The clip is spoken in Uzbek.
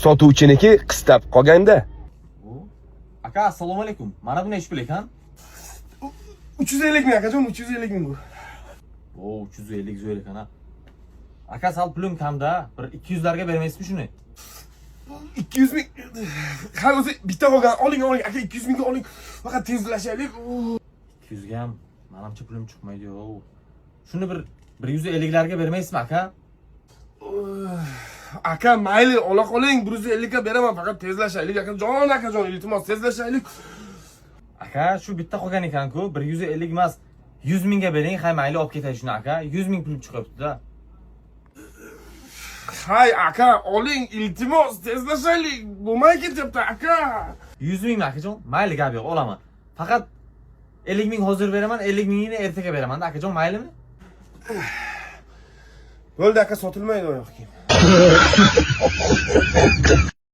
Sotuvchiniki qistab qolganda. Aka, assalomu alaykum. Mana bu nechi pul ekan? 350 ming akajon, 350 ming bu. 350 zo'r ekan ha. Aka, sal pulim kamda. Bir 200 larga bermaysizmi shuni? 200 ming. Ha, o'zi bitta qolgan. Oling aka, 200 mingga oling. Faqat tezlashaylik. 200 ga ham menimcha pulim chiqmaydi-ku. Shuni bir 150 larga bermaysizmi aka? Aka, mayli, ola qoling. 150 ga beraman, faqat tezlashaylik akajon, iltimos tezlashaylik. Aka, shu bitta qolgan ekan-ku, 150 emas. 100 mingga bering, hay mayli olib ketay shuni aka. 100 ming pul chiqibdi-da. Hay aka, oling, iltimos tezlashaylik. Bo'lmay ketyapti aka. 100 mingmi akajon? Mayli, gap yo'q, olaman. Faqat 50 ming hozir beraman, 50 mingni ertaga beraman-da akajon, maylimi? Bo'ldi aka, sotilmaydi oyoq kiyim.